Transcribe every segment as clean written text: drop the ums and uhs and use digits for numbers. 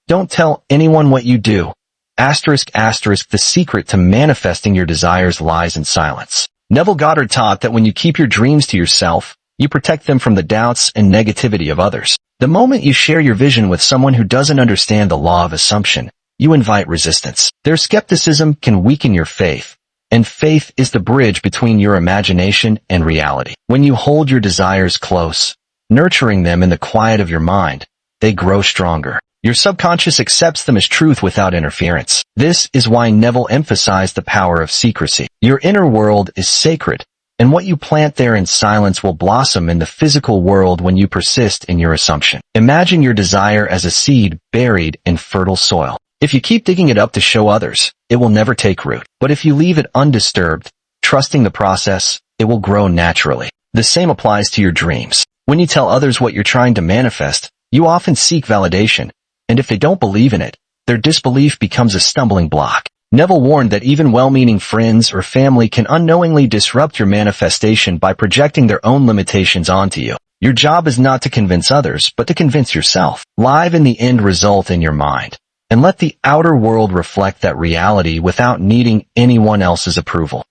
Don't tell anyone what you do. The secret to manifesting your desires lies in silence. Neville Goddard taught that when you keep your dreams to yourself, you protect them from the doubts and negativity of others. The moment you share your vision with someone who doesn't understand the law of assumption, you invite resistance. Their skepticism can weaken your faith, and faith is the bridge between your imagination and reality. When you hold your desires close, nurturing them in the quiet of your mind, they grow stronger. Your subconscious accepts them as truth without interference. This is why Neville emphasized the power of secrecy. Your inner world is sacred, and what you plant there in silence will blossom in the physical world when you persist in your assumption. Imagine your desire as a seed buried in fertile soil. If you keep digging it up to show others, it will never take root. But if you leave it undisturbed, trusting the process, it will grow naturally. The same applies to your dreams. When you tell others what you're trying to manifest, you often seek validation, and if they don't believe in it, their disbelief becomes a stumbling block. Neville warned that even well-meaning friends or family can unknowingly disrupt your manifestation by projecting their own limitations onto you. Your job is not to convince others, but to convince yourself. Live in the end result in your mind, and let the outer world reflect that reality without needing anyone else's approval.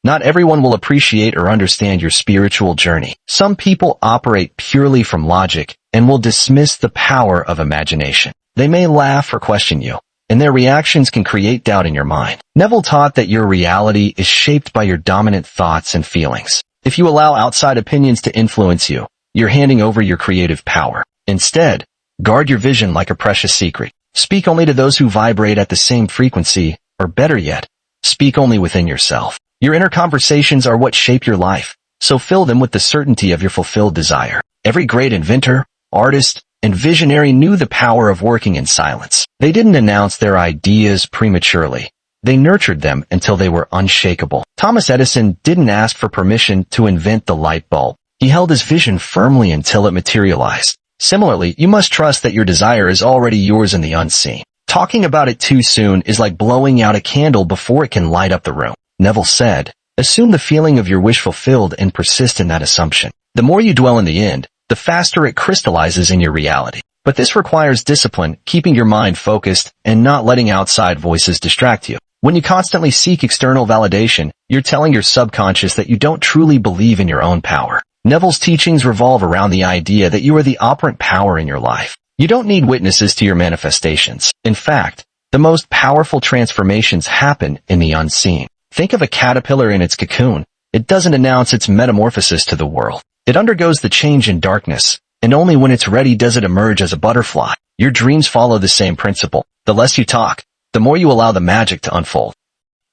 Not everyone will appreciate or understand your spiritual journey. Some people operate purely from logic and will dismiss the power of imagination. They may laugh or question you, and their reactions can create doubt in your mind. Neville taught that your reality is shaped by your dominant thoughts and feelings. If you allow outside opinions to influence you, you're handing over your creative power. Instead, guard your vision like a precious secret. Speak only to those who vibrate at the same frequency, or better yet, speak only within yourself. Your inner conversations are what shape your life, so fill them with the certainty of your fulfilled desire. Every great inventor, artist, and visionary knew the power of working in silence. They didn't announce their ideas prematurely. They nurtured them until they were unshakable. Thomas Edison didn't ask for permission to invent the light bulb. He held his vision firmly until it materialized. Similarly, you must trust that your desire is already yours in the unseen. Talking about it too soon is like blowing out a candle before it can light up the room. Neville said, assume the feeling of your wish fulfilled and persist in that assumption. The more you dwell in the end, the faster it crystallizes in your reality. But this requires discipline, keeping your mind focused, and not letting outside voices distract you. When you constantly seek external validation, you're telling your subconscious that you don't truly believe in your own power. Neville's teachings revolve around the idea that you are the operant power in your life. You don't need witnesses to your manifestations. In fact, the most powerful transformations happen in the unseen. Think of a caterpillar in its cocoon. It doesn't announce its metamorphosis to the world. It undergoes the change in darkness, and only when it's ready does it emerge as a butterfly. Your dreams follow the same principle. The less you talk, the more you allow the magic to unfold.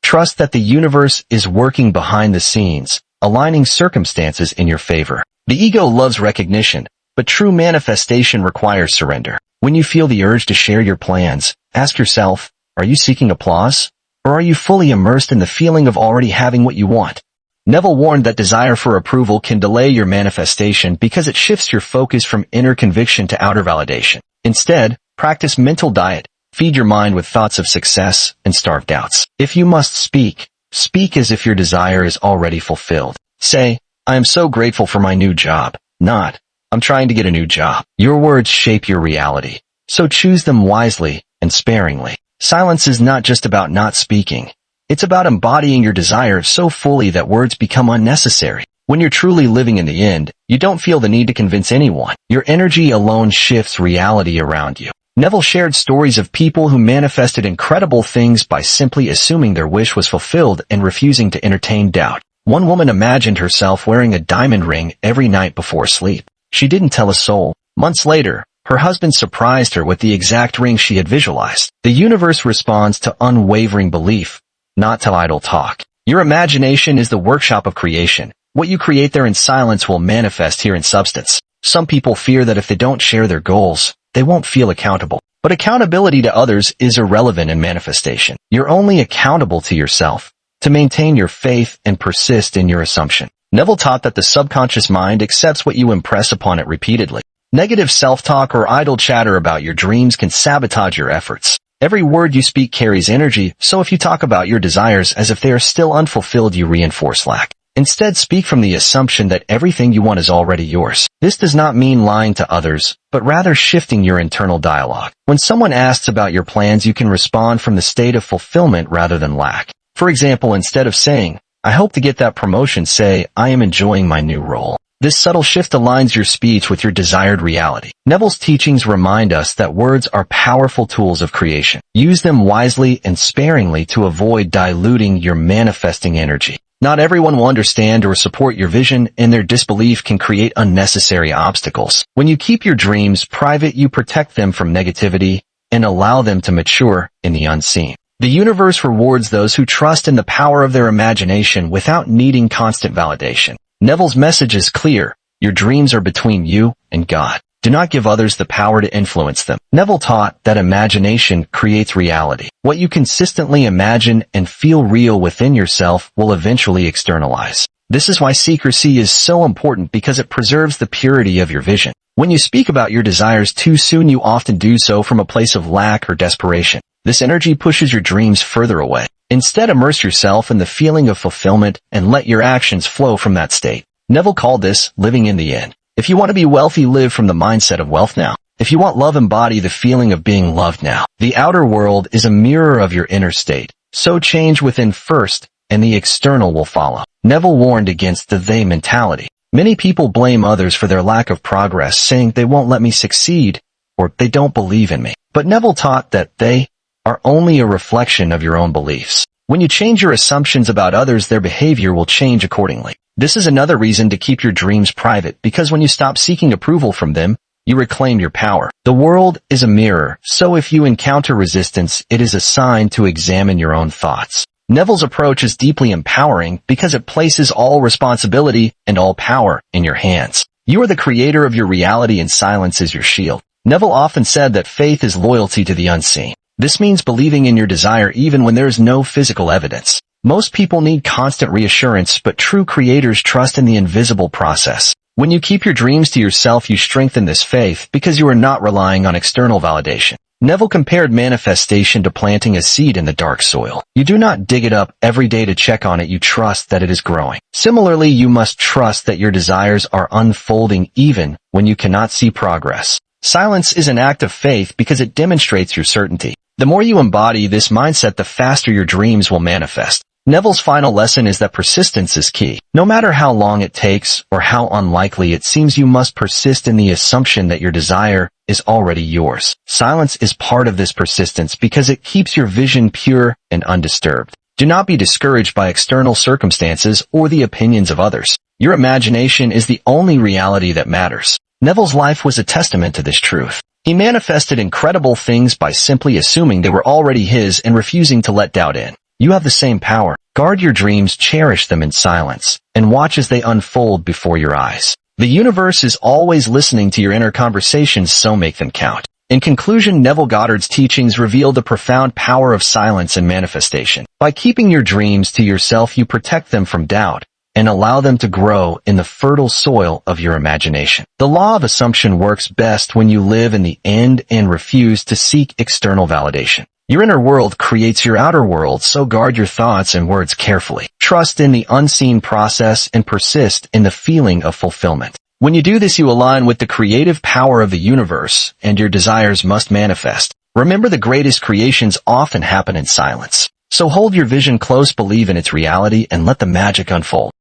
Trust that the universe is working behind the scenes, aligning circumstances in your favor. The ego loves recognition, but true manifestation requires surrender. When you feel the urge to share your plans, ask yourself, are you seeking applause? Or are you fully immersed in the feeling of already having what you want? Neville warned that desire for approval can delay your manifestation because it shifts your focus from inner conviction to outer validation. Instead, practice mental diet. Feed your mind with thoughts of success and starve doubts. If you must speak, speak as if your desire is already fulfilled. Say, I am so grateful for my new job. Not, I'm trying to get a new job. Your words shape your reality, so choose them wisely and sparingly. Silence is not just about not speaking. It's about embodying your desire so fully that words become unnecessary. When you're truly living in the end, you don't feel the need to convince anyone. Your energy alone shifts reality around you. Neville shared stories of people who manifested incredible things by simply assuming their wish was fulfilled and refusing to entertain doubt. One woman imagined herself wearing a diamond ring every night before sleep. She didn't tell a soul. Months later, her husband surprised her with the exact ring she had visualized. The universe responds to unwavering belief, not to idle talk. Your imagination is the workshop of creation. What you create there in silence will manifest here in substance. Some people fear that if they don't share their goals, they won't feel accountable. But accountability to others is irrelevant in manifestation. You're only accountable to yourself. To maintain your faith and persist in your assumption. Neville taught that the subconscious mind accepts what you impress upon it repeatedly. Negative self-talk or idle chatter about your dreams can sabotage your efforts. Every word you speak carries energy, so if you talk about your desires as if they are still unfulfilled, you reinforce lack. Instead, speak from the assumption that everything you want is already yours. This does not mean lying to others, but rather shifting your internal dialogue. When someone asks about your plans, you can respond from the state of fulfillment rather than lack. For example, instead of saying, "I hope to get that promotion," say, "I am enjoying my new role." This subtle shift aligns your speech with your desired reality. Neville's teachings remind us that words are powerful tools of creation. Use them wisely and sparingly to avoid diluting your manifesting energy. Not everyone will understand or support your vision, and their disbelief can create unnecessary obstacles. When you keep your dreams private, you protect them from negativity and allow them to mature in the unseen. The universe rewards those who trust in the power of their imagination without needing constant validation. Neville's message is clear. Your dreams are between you and God. Do not give others the power to influence them. Neville taught that imagination creates reality. What you consistently imagine and feel real within yourself will eventually externalize. This is why secrecy is so important, because it preserves the purity of your vision. When you speak about your desires too soon, you often do so from a place of lack or desperation. This energy pushes your dreams further away. Instead, immerse yourself in the feeling of fulfillment and let your actions flow from that state. Neville called this living in the end. If you want to be wealthy, live from the mindset of wealth now. If you want love, embody the feeling of being loved now. The outer world is a mirror of your inner state. So change within first, and the external will follow. Neville warned against the they mentality. Many people blame others for their lack of progress, saying they won't let me succeed or they don't believe in me. But Neville taught that they are only a reflection of your own beliefs. When you change your assumptions about others, their behavior will change accordingly. This is another reason to keep your dreams private, because when you stop seeking approval from them, you reclaim your power. The world is a mirror, so if you encounter resistance, it is a sign to examine your own thoughts. Neville's approach is deeply empowering because it places all responsibility and all power in your hands. You are the creator of your reality, and silence is your shield. Neville often said that faith is loyalty to the unseen. This means believing in your desire even when there is no physical evidence. Most people need constant reassurance, but true creators trust in the invisible process. When you keep your dreams to yourself, you strengthen this faith because you are not relying on external validation. Neville compared manifestation to planting a seed in the dark soil. You do not dig it up every day to check on it, you trust that it is growing. Similarly, you must trust that your desires are unfolding even when you cannot see progress. Silence is an act of faith because it demonstrates your certainty. The more you embody this mindset, the faster your dreams will manifest. Neville's final lesson is that persistence is key. No matter how long it takes or how unlikely it seems, you must persist in the assumption that your desire is already yours. Silence is part of this persistence because it keeps your vision pure and undisturbed. Do not be discouraged by external circumstances or the opinions of others. Your imagination is the only reality that matters. Neville's life was a testament to this truth. He manifested incredible things by simply assuming they were already his and refusing to let doubt in. You have the same power. Guard your dreams, cherish them in silence, and watch as they unfold before your eyes. The universe is always listening to your inner conversations, so make them count. In conclusion, Neville Goddard's teachings reveal the profound power of silence and manifestation. By keeping your dreams to yourself, you protect them from doubt and allow them to grow in the fertile soil of your imagination. The law of assumption works best when you live in the end and refuse to seek external validation. Your inner world creates your outer world, so guard your thoughts and words carefully. Trust in the unseen process and persist in the feeling of fulfillment. When you do this, you align with the creative power of the universe, and your desires must manifest. Remember, the greatest creations often happen in silence. So hold your vision close, believe in its reality, and let the magic unfold.